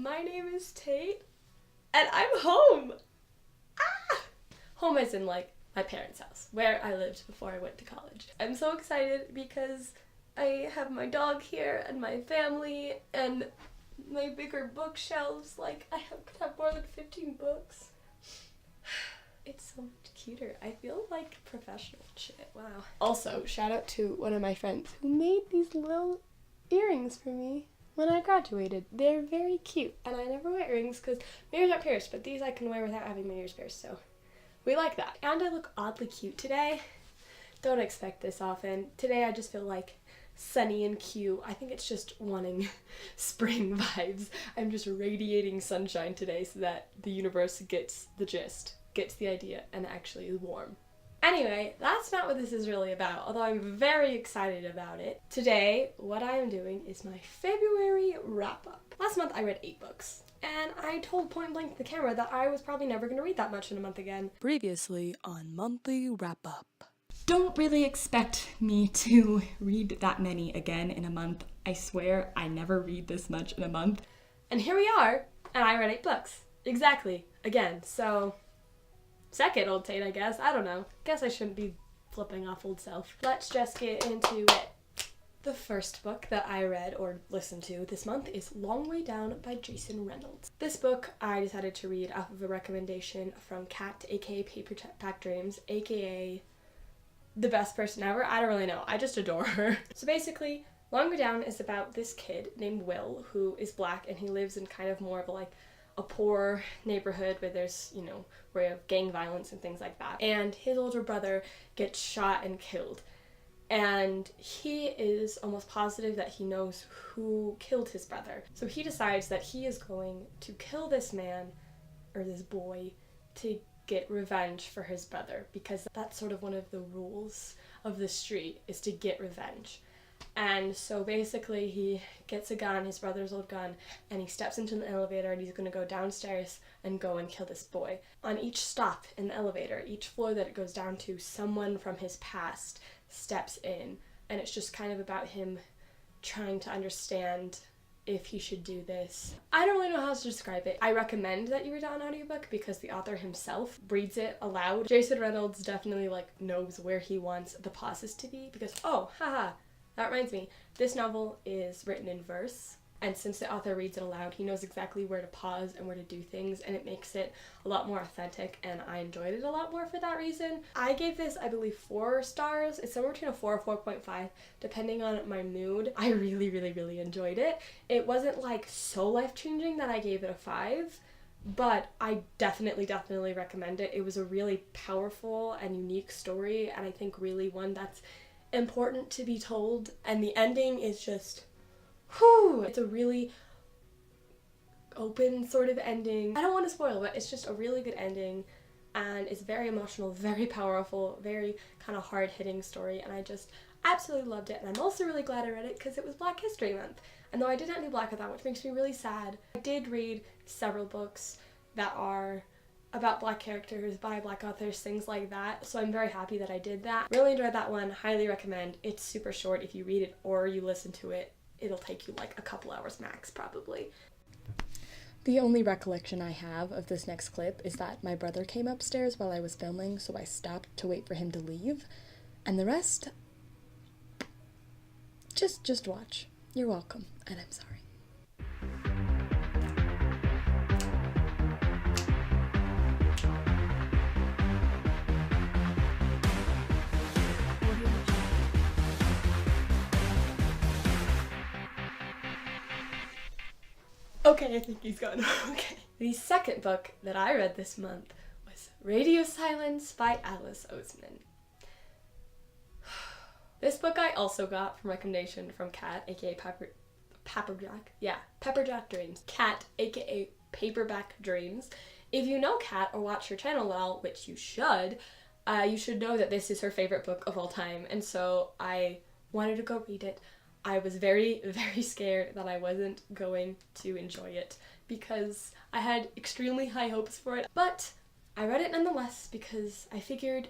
My name is Tate, and I'm home! Ah! Home as in, like, my parents' house, where I lived before I went to college. I'm so excited because I have my dog here, and my family, and my bigger bookshelves. Like, could have more than 15 books. It's so much cuter. I feel like professional shit. Wow. Also, shout out to one of my friends who made these little earrings for me when I graduated. They're very cute, and I never wear earrings because my ears are pierced, but these I can wear without having my ears pierced, so we like that. And I look oddly cute today. Don't expect this often. Today I just feel like sunny and cute. I think it's just wanting spring vibes. I'm just radiating sunshine today so that the universe gets the gist, gets the idea, and actually is warm. Anyway, that's not what this is really about, although I'm very excited about it. Today, what I am doing is my February wrap-up. Last month I read 8 books, and I told point blank to the camera that I was probably never going to read that much in a month again. Previously on Monthly Wrap-Up. Don't really expect me to read that many again in a month. I swear I never read this much in a month. And here we are, and I read 8 books. Exactly. Again, so second old Tate, I guess. I don't know. Guess I shouldn't be flipping off old self. Let's just get into it. The first book that I read or listened to this month is Long Way Down by Jason Reynolds. This book I decided to read off of a recommendation from Kat, aka Paperback Dreams, aka the best person ever. I don't really know. I just adore her. So basically, Long Way Down is about this kid named Will who is black, and he lives in kind of more of a poor neighborhood where there's, where you have gang violence and things like that. And his older brother gets shot and killed. And he is almost positive that he knows who killed his brother. So he decides that he is going to kill this man, or this boy, to get revenge for his brother, because that's sort of one of the rules of the street, is to get revenge. And so basically he gets a gun, his brother's old gun, and he steps into the elevator and he's going to go downstairs and go and kill this boy. On each stop in the elevator, each floor that it goes down to, someone from his past steps in, and it's just kind of about him trying to understand if he should do this. I don't really know how to describe it. I recommend that you read it on audiobook because the author himself reads it aloud. Jason Reynolds definitely knows where he wants the pauses to be, because that reminds me, this novel is written in verse, and since the author reads it aloud, he knows exactly where to pause and where to do things, and it makes it a lot more authentic, and I enjoyed it a lot more for that reason. I gave this, I believe, 4 stars. It's somewhere between a 4 or 4.5, depending on my mood. I really, really, really enjoyed it. It wasn't so life-changing that I gave it a 5, but I definitely recommend it. It was a really powerful and unique story, and I think really one that's important to be told, and the ending is just it's a really open sort of ending. I don't want to spoil, but it's just a really good ending, and it's very emotional, very powerful, very kind of hard-hitting story, and I just absolutely loved it. And I'm also really glad I read it because it was Black History Month, and though I did not do Black Without, which makes me really sad, I did read several books that are about black characters by black authors, things like that, so I'm very happy that I did that. Really enjoyed that one, highly recommend. It's super short. If you read it or you listen to it, it'll take you a couple hours max, probably. The only recollection I have of this next clip is that my brother came upstairs while I was filming, so I stopped to wait for him to leave, and the rest, just watch. You're welcome, and I'm sorry. Okay, I think he's gone. Okay. The second book that I read this month was Radio Silence by Alice Oseman. This book I also got from recommendation from Kat, aka Pepperjack. Yeah, Pepperjack Dreams. Kat, aka Paperback Dreams. If you know Kat or watch her channel well, which you should know that this is her favorite book of all time, and so I wanted to go read it. I was very, very scared that I wasn't going to enjoy it because I had extremely high hopes for it, but I read it nonetheless because I figured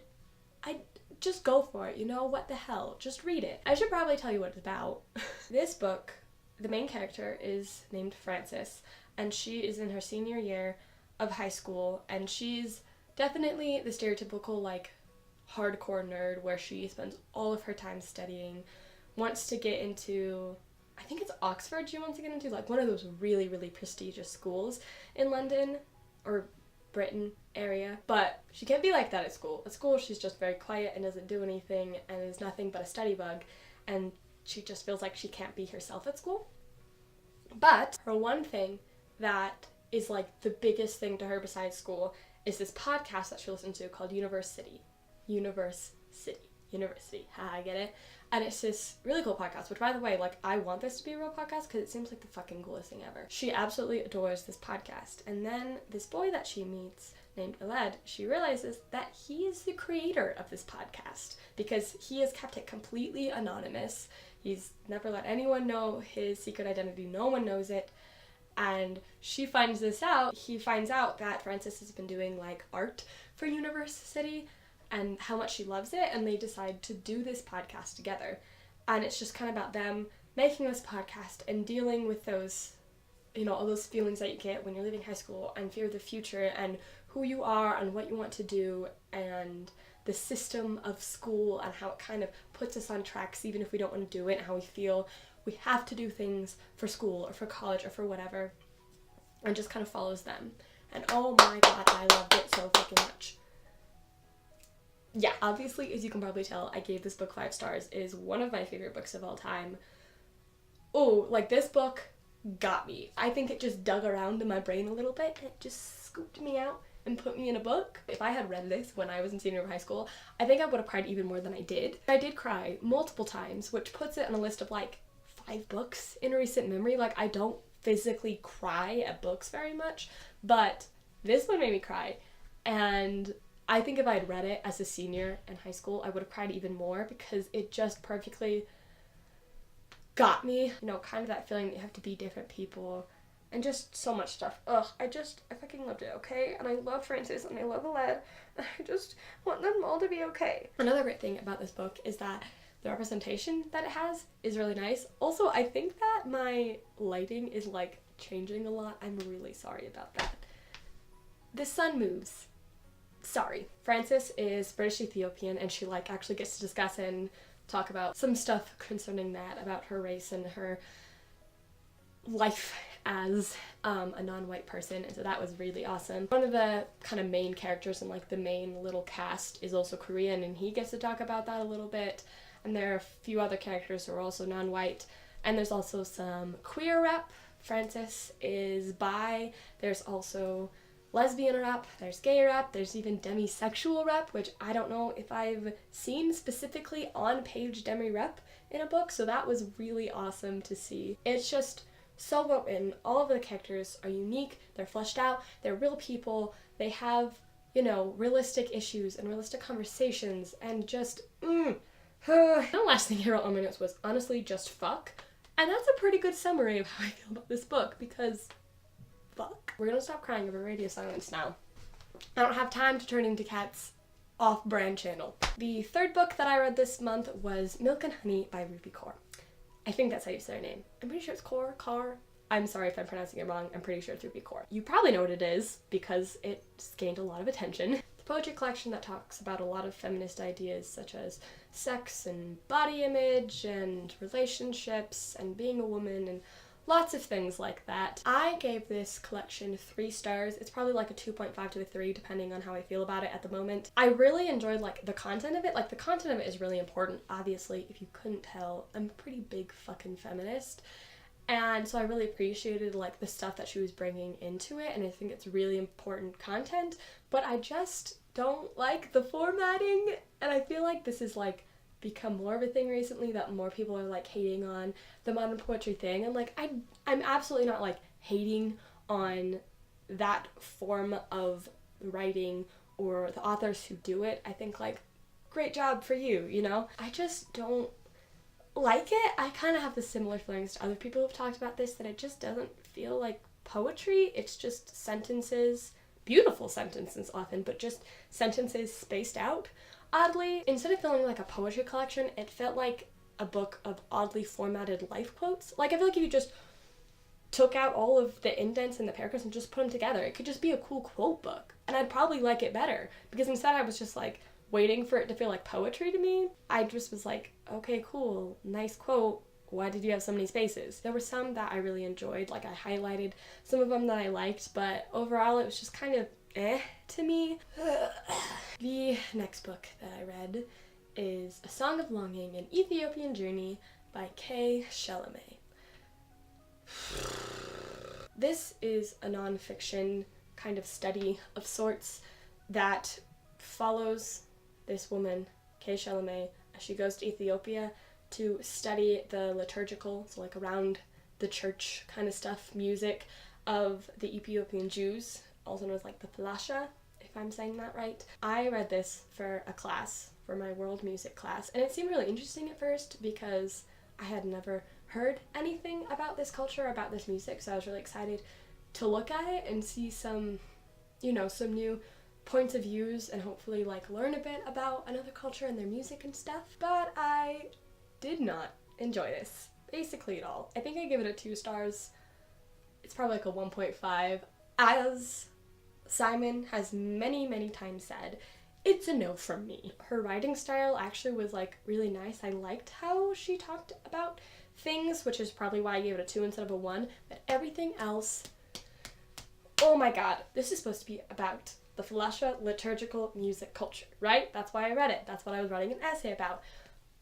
I'd just go for it, what the hell, just read it. I should probably tell you what it's about. This book, the main character is named Frances, and she is in her senior year of high school, and she's definitely the stereotypical, like, hardcore nerd where she spends all of her time studying, wants to get into, I think it's Oxford she wants to get into, like one of those really, really prestigious schools in London or Britain area, but she can't be like that at school. At school she's just very quiet and doesn't do anything and is nothing but a study bug, and she just feels like she can't be herself at school. But her one thing that is like the biggest thing to her besides school is this podcast that she listens to called University, I get it. And it's this really cool podcast, which, by the way, like, I want this to be a real podcast because it seems like the fucking coolest thing ever. She absolutely adores this podcast. And then this boy that she meets named Aled, she realizes that he is the creator of this podcast because he has kept it completely anonymous. He's never let anyone know his secret identity. No one knows it. And she finds this out. He finds out that Frances has been doing, like, art for University and how much she loves it, and they decide to do this podcast together. And it's just kind of about them making this podcast and dealing with those, you know, all those feelings that you get when you're leaving high school and fear of the future and who you are and what you want to do and the system of school and how it kind of puts us on tracks even if we don't want to do it, and how we feel we have to do things for school or for college or for whatever, and just kind of follows them. And oh my god, I loved it so fucking much. Yeah, obviously, as you can probably tell, I gave this book 5 stars. It is one of my favorite books of all time. Oh, like, this book got me. I think it just dug around in my brain a little bit, and it just scooped me out and put me in a book. If I had read this when I was in senior year of high school, I think I would have cried even more than I did. I did cry multiple times, which puts it on a list of, like, 5 books in recent memory. Like, I don't physically cry at books very much, but this one made me cry. And I think if I had read it as a senior in high school, I would have cried even more because it just perfectly got me. You know, kind of that feeling that you have to be different people and just so much stuff. Ugh, I fucking loved it, okay? And I love Frances and I love Aled. I just want them all to be okay. Another great thing about this book is that the representation that it has is really nice. Also, I think that my lighting is, like, changing a lot. I'm really sorry about that. The sun moves. Sorry. Frances is British Ethiopian, and she, like, actually gets to discuss and talk about some stuff concerning that, about her race and her life as a non-white person, and so that was really awesome. One of the kind of main characters in, like, the main little cast is also Korean, and he gets to talk about that a little bit. And there are a few other characters who are also non-white, and there's also some queer rep. Frances is bi. There's also lesbian rep, there's gay rep, there's even demisexual rep, which I don't know if I've seen specifically on page demi rep in a book, so that was really awesome to see. It's just so well written. All of the characters are unique, they're fleshed out, they're real people, they have, you know, realistic issues and realistic conversations, and just, The last thing I wrote on my notes was, honestly, just fuck. And that's a pretty good summary of how I feel about this book, because fuck. We're gonna stop crying over radio silence now. I don't have time to turn into Kat's off-brand channel. The third book that I read this month was Milk and Honey by Ruby Kaur. I think that's how you say her name. I'm pretty sure it's Kaur. I'm sorry if I'm pronouncing it wrong. I'm pretty sure it's Ruby Kaur. You probably know what it is because it's gained a lot of attention. It's a poetry collection that talks about a lot of feminist ideas such as sex and body image and relationships and being a woman and lots of things like that. I gave this collection 3 stars. It's probably like a 2.5 to a 3 depending on how I feel about it at the moment. I really enjoyed, like, the content of it. Like, the content of it is really important. Obviously, if you couldn't tell, I'm a pretty big fucking feminist. And so I really appreciated, like, the stuff that she was bringing into it, and I think it's really important content, but I just don't like the formatting, and I feel like this is, like, become more of a thing recently, that more people are, like, hating on the modern poetry thing, and, like, I'm absolutely not, like, hating on that form of writing or the authors who do it. I think, like, great job for you, you know? I just don't like it. I kind of have the similar feelings to other people who've talked about this, that it just doesn't feel like poetry. It's just sentences, beautiful sentences often, but just sentences spaced out oddly. Instead of feeling like a poetry collection, it felt like a book of oddly formatted life quotes. Like, I feel like if you just took out all of the indents and the paragraphs and just put them together. It could just be a cool quote book, and I'd probably like it better, because instead I was just like waiting for it to feel like poetry to me. I just was like, okay, cool, nice quote. Why did you have so many spaces? There were some that I really enjoyed, like I highlighted some of them that I liked, but overall it was just kind of to me. The next book that I read is A Song of Longing, An Ethiopian Journey by K. Chalamet. This is a nonfiction kind of study of sorts that follows this woman, K. Chalamet, as she goes to Ethiopia to study the liturgical, so like around the church kind of stuff, music of the Ethiopian Jews, also known as like the Falasha, if I'm saying that right. I read this for a class, for my world music class, and it seemed really interesting at first because I had never heard anything about this culture, about this music, so I was really excited to look at it and see some, some new points of views and hopefully like learn a bit about another culture and their music and stuff. But I did not enjoy this basically at all. I think I give it a 2 stars. It's probably like a 1.5. As Simon has many times said, it's a no from me. Her writing style actually was like really nice. I liked how she talked about things, which is probably why I gave it a 2 instead of a 1, but everything else, oh my god, this is supposed to be about the Falasha liturgical music culture, right? That's why I read it. That's what I was writing an essay about.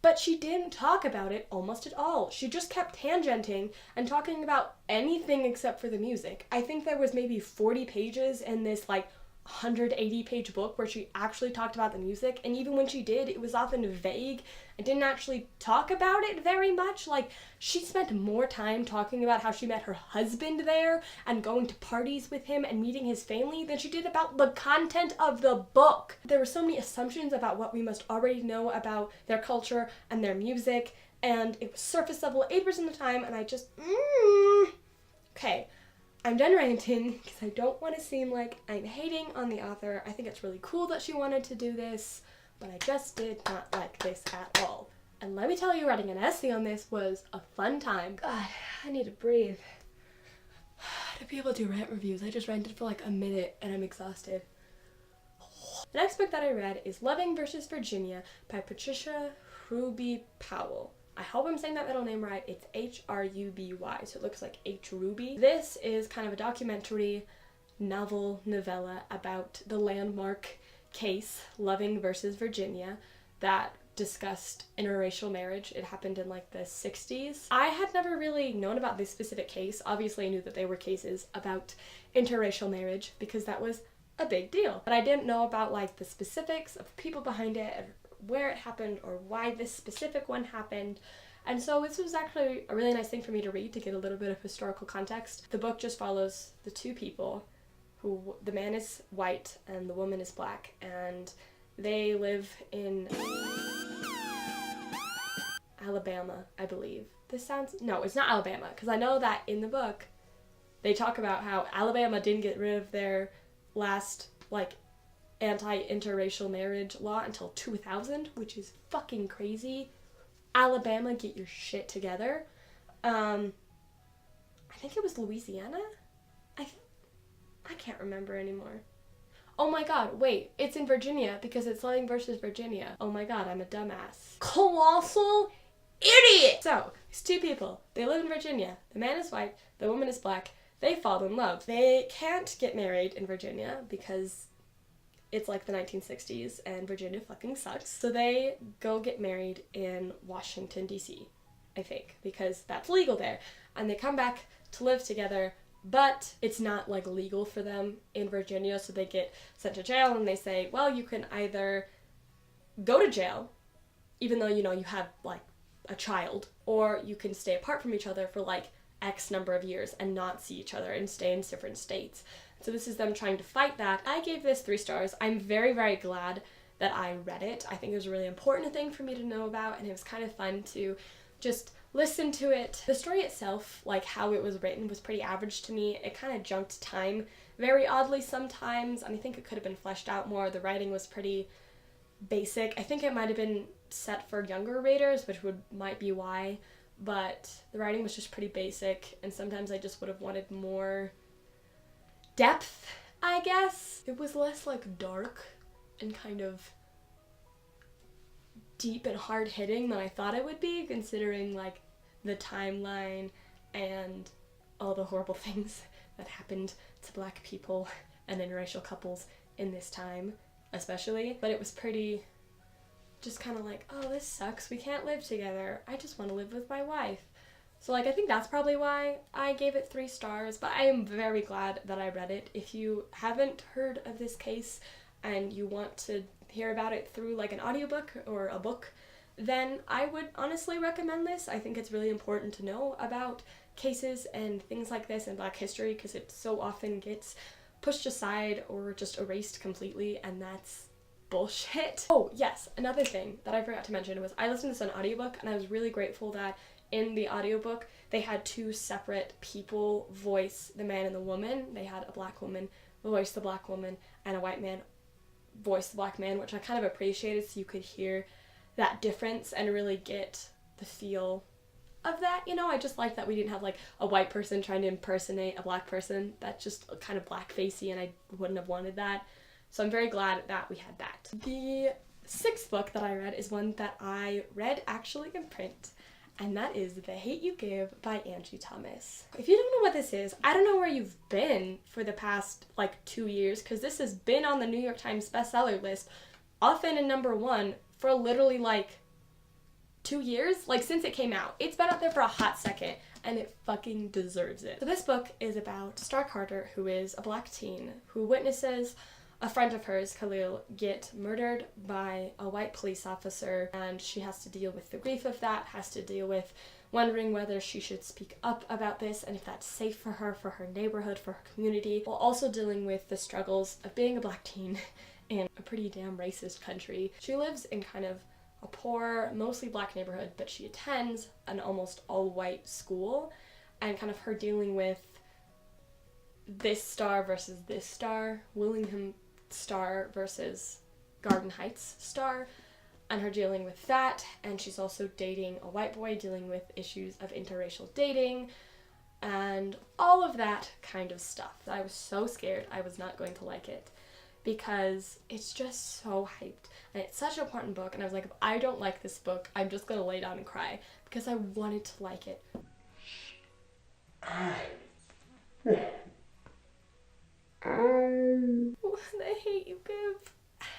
But she didn't talk about it almost at all. She just kept tangenting and talking about anything except for the music. I think there was maybe 40 pages in this like 180-page book where she actually talked about the music, and even when she did, it was often vague and didn't actually talk about it very much. Like, she spent more time talking about how she met her husband there and going to parties with him and meeting his family than she did about the content of the book. There were so many assumptions about what we must already know about their culture and their music, and it was surface level 80% of the time, and I just, okay. I'm done ranting because I don't want to seem like I'm hating on the author. I think it's really cool that she wanted to do this, but I just did not like this at all. And let me tell you, writing an essay on this was a fun time. God, I need to breathe. To be able to do rant reviews, I just ranted for like a minute and I'm exhausted. The next book that I read is Loving vs. Virginia by Patricia Ruby Powell. I hope I'm saying that middle name right. It's H-R-U-B-Y, so it looks like H-Ruby. This is kind of a documentary novella about the landmark case, Loving versus Virginia, that discussed interracial marriage. It happened in like the 60s. I had never really known about this specific case. Obviously I knew that there were cases about interracial marriage because that was a big deal. But I didn't know about like the specifics of the people behind it, and where it happened or why this specific one happened. And so this was actually a really nice thing for me to read to get a little bit of historical context. The book just follows the two people who, the man is white and the woman is black, and they live in Alabama, I believe. No, it's not Alabama, because I know that in the book they talk about how Alabama didn't get rid of their last, like, anti-interracial marriage law until 2000, which is fucking crazy. Alabama, get your shit together. I think it was Louisiana? I can't remember anymore. Oh my god, wait, it's in Virginia because it's Loving versus Virginia. Oh my god, I'm a dumbass. Colossal idiot! So, these two people, they live in Virginia. The man is white, the woman is black. They fall in love. They can't get married in Virginia because it's like the 1960s and Virginia fucking sucks. So they go get married in Washington, D.C., I think, because that's legal there. And they come back to live together, but it's not like legal for them in Virginia, so they get sent to jail and they say, well, you can either go to jail, even though, you know, you have like a child, or you can stay apart from each other for like X number of years and not see each other and stay in different states. So this is them trying to fight that. I gave this 3 stars. I'm very, very glad that I read it. I think it was a really important thing for me to know about, and it was kind of fun to just listen to it. The story itself, like how it was written, was pretty average to me. It kind of jumped time very oddly sometimes, and I think it could have been fleshed out more. The writing was pretty basic. I think it might have been set for younger readers, which might be why, but the writing was just pretty basic, and sometimes I just would have wanted more depth, I guess. It was less like dark and kind of deep and hard-hitting than I thought it would be, considering like the timeline and all the horrible things that happened to Black people and interracial couples in this time especially. But it was pretty just kind of like, oh, this sucks, we can't live together, I just want to live with my wife. So like I think that's probably why I gave it 3 stars, but I am very glad that I read it. If you haven't heard of this case and you want to hear about it through like an audiobook or a book, then I would honestly recommend this. I think it's really important to know about cases and things like this in Black history, because it so often gets pushed aside or just erased completely, and that's bullshit. Oh yes, another thing that I forgot to mention was I listened to this on audiobook, and I was really grateful that in the audiobook they had 2 separate people voice the man and the woman. They had a Black woman voice the Black woman and a white man voice the Black man, which I kind of appreciated, so you could hear that difference and really get the feel of that, you know. I just like that we didn't have like a white person trying to impersonate a Black person. That's just kind of blackfacey, and I wouldn't have wanted that. So I'm very glad that we had that. The 6th book that I read is one that I read actually in print, and that is The Hate You Give by Angie Thomas. If you don't know what this is, I don't know where you've been for the past like 2 years, because this has been on the New York Times bestseller list, often in #1 for literally like 2 years, like since it came out. It's been up there for a hot second, and it fucking deserves it. So this book is about Star Carter, who is a Black teen who witnesses a friend of hers, Khalil, get murdered by a white police officer, and she has to deal with the grief of that, has to deal with wondering whether she should speak up about this and if that's safe for her neighborhood, for her community, while also dealing with the struggles of being a Black teen in a pretty damn racist country. She lives in kind of a poor, mostly Black neighborhood, but she attends an almost all-white school, and kind of her dealing with this star versus this star, Willingham Star versus Garden Heights Star, and her dealing with that. And she's also dating a white boy, dealing with issues of interracial dating and all of that kind of stuff. I was so scared I was not going to like it, because it's just so hyped and it's such an important book, and I was like, if I don't like this book, I'm just gonna lay down and cry, because I wanted to like it. The hate you give.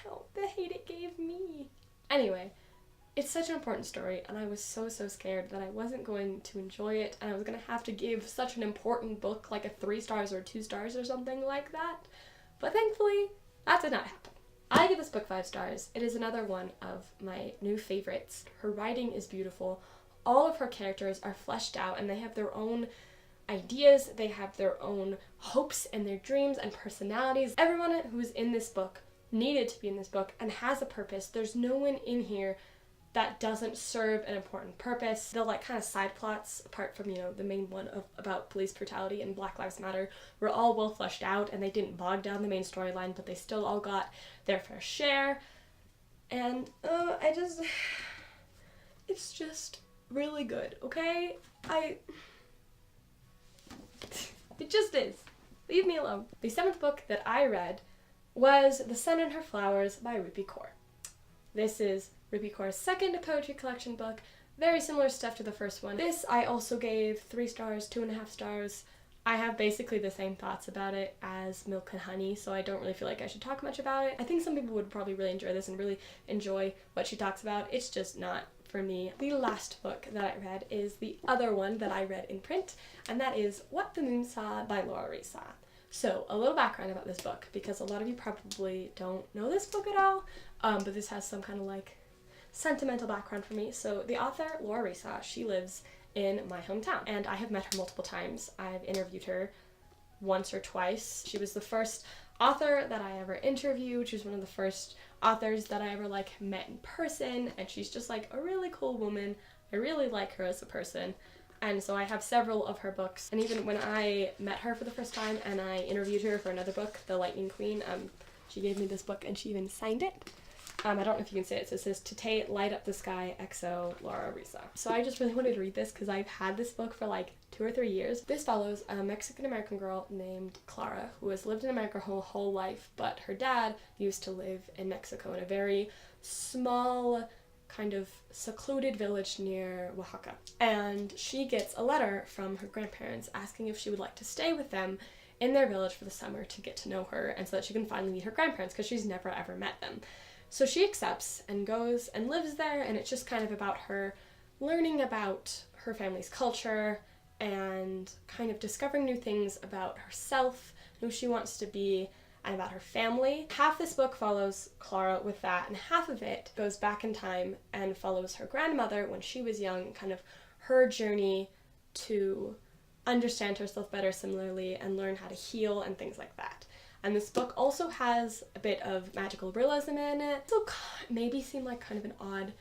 Ow, the hate it gave me. Anyway, it's such an important story, and I was so scared that I wasn't going to enjoy it, and I was gonna have to give such an important book like a 3 stars or 2 stars or something like that. But thankfully, that did not happen. I give this book 5 stars. It is another one of my new favorites. Her writing is beautiful. All of her characters are fleshed out, and they have their own ideas, they have their own hopes and their dreams and personalities. Everyone who is in this book needed to be in this book and has a purpose. There's no one in here that doesn't serve an important purpose. The like kind of side plots, apart from, you know, the main one about police brutality and Black Lives Matter, were all well fleshed out, and they didn't bog down the main storyline, but they still all got their fair share. And it's just really good, okay? It just is. Leave me alone. The 7th book that I read was The Sun and Her Flowers by Rupi Kaur. This is Rupi Kaur's 2nd poetry collection book. Very similar stuff to the first one. This I also gave 3 stars, 2.5 stars. I have basically the same thoughts about it as Milk and Honey, so I don't really feel like I should talk much about it. I think some people would probably really enjoy this and really enjoy what she talks about. It's just not for me. The last book that I read is the other one that I read in print, and that is What the Moon Saw by Laura Risa. So, a little background about this book, because a lot of you probably don't know this book at all, but this has some kind of like sentimental background for me. So, the author, Laura Risa, she lives in my hometown, and I have met her multiple times. I've interviewed her once or twice. She was the first author that I ever interviewed. She was one of the first authors that I ever like met in person, and she's just like a really cool woman. I really like her as a person, and so I have several of her books. And even when I met her for the first time and I interviewed her for another book, The Lightning Queen, she gave me this book and she even signed it. I don't know if you can say it, so it says Tate, Light Up the Sky, EXO, Laura Risa. So I just really wanted to read this because I've had this book for like 2 or 3 years. This follows a Mexican-American girl named Clara who has lived in America her whole life, but her dad used to live in Mexico in a very small, kind of secluded village near Oaxaca. And she gets a letter from her grandparents asking if she would like to stay with them in their village for the summer to get to know her and so that she can finally meet her grandparents because she's never ever met them. So she accepts and goes and lives there, and it's just kind of about her learning about her family's culture and kind of discovering new things about herself, who she wants to be, and about her family. Half this book follows Clara with that, and half of it goes back in time and follows her grandmother when she was young, kind of her journey to understand herself better similarly and learn how to heal and things like that. And this book also has a bit of magical realism in it. So maybe seem like kind of an odd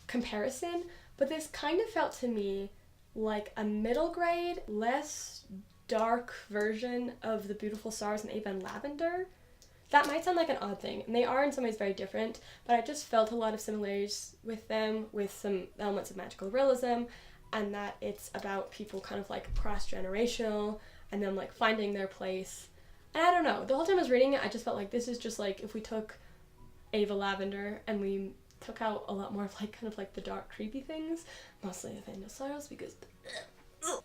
comparison, but this kind of felt to me like a middle grade, less dark version of The Beautiful Stars and Ava and Lavender. That might sound like an odd thing, and they are in some ways very different, but I just felt a lot of similarities with them, with some elements of magical realism, and that it's about people kind of like cross-generational and then like finding their place. And I don't know, the whole time I was reading it, I just felt like this is just like if we took Ava Lavender and we took out a lot more of like kind of like the dark creepy things, mostly the dinosaurs because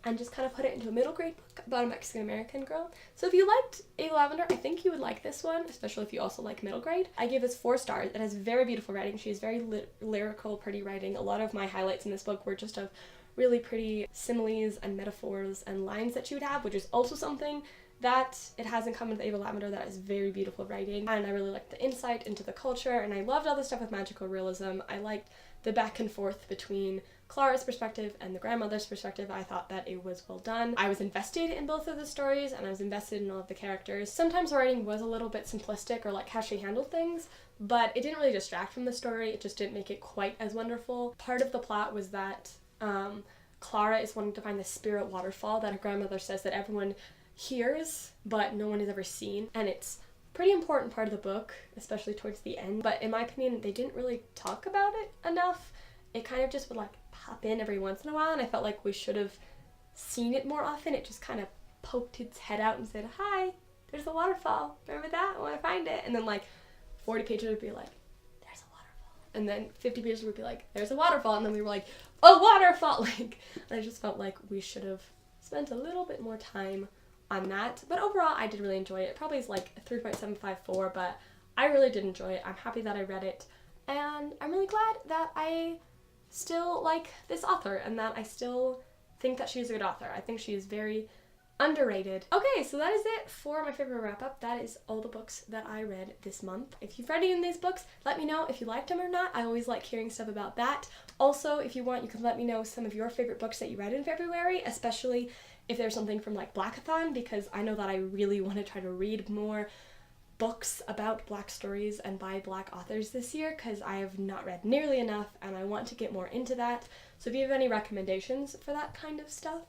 and just kind of put it into a middle grade book about a Mexican American girl. So if you liked Ava Lavender, I think you would like this one, especially if you also like middle grade. I gave this 4 stars. It has very beautiful writing. She has very lyrical, pretty writing. A lot of my highlights in this book were just of really pretty similes and metaphors and lines that she would have, which is also something that it has in common with Ava Lavender. That is very beautiful writing, and I really liked the insight into the culture, and I loved all the stuff with magical realism. I liked the back and forth between Clara's perspective and the grandmother's perspective. I thought that it was well done. I was invested in both of the stories, and I was invested in all of the characters. Sometimes the writing was a little bit simplistic, or like how she handled things, but it didn't really distract from the story. It just didn't make it quite as wonderful. Part of the plot was that Clara is wanting to find the spirit waterfall that her grandmother says that everyone hears but no one has ever seen, and it's a pretty important part of the book, especially towards the end, but in my opinion they didn't really talk about it enough. It kind of just would like pop in every once in a while, and I felt like we should have seen it more often. It just kind of poked its head out and said, hi, there's a waterfall, remember that? I want to find it. And then like 40 pages would be like, there's a waterfall, and then 50 pages would be like, there's a waterfall, and then we were like, a waterfall, like, and I just felt like we should have spent a little bit more time on that. But overall I did really enjoy it. It probably is like a 3.754, but I really did enjoy it. I'm happy that I read it, and I'm really glad that I still like this author and that I still think that she's a good author. I think she is very underrated. Okay, so that is it for my favorite wrap-up. That is all the books that I read this month. If you've read any of these books, let me know if you liked them or not. I always like hearing stuff about that. Also, if you want, you can let me know some of your favorite books that you read in February, especially if there's something from like Blackathon, because I know that I really want to try to read more books about Black stories and by Black authors this year, because I have not read nearly enough and I want to get more into that. So if you have any recommendations for that kind of stuff,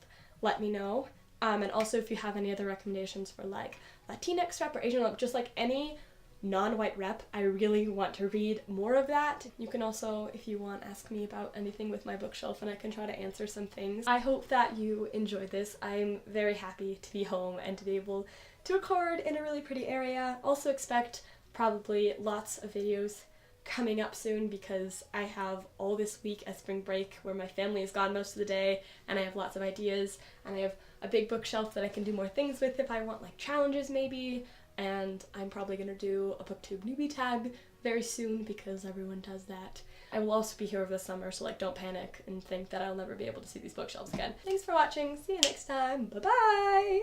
let me know. And also if you have any other recommendations for like Latinx rep or Asian rep, just like any non-white rep, I really want to read more of that. You can also, if you want, ask me about anything with my bookshelf and I can try to answer some things. I hope that you enjoyed this. I'm very happy to be home and to be able to record in a really pretty area. Also expect probably lots of videos coming up soon because I have all this week as spring break where my family is gone most of the day and I have lots of ideas and I have a big bookshelf that I can do more things with if I want, like challenges maybe, and I'm probably gonna do a booktube newbie tag very soon because everyone does that. I will also be here over the summer, so like don't panic and think that I'll never be able to see these bookshelves again. Thanks for watching, see you next time, bye bye!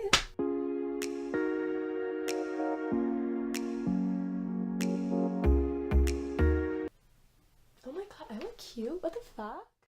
Oh my god, I look cute, what the fuck?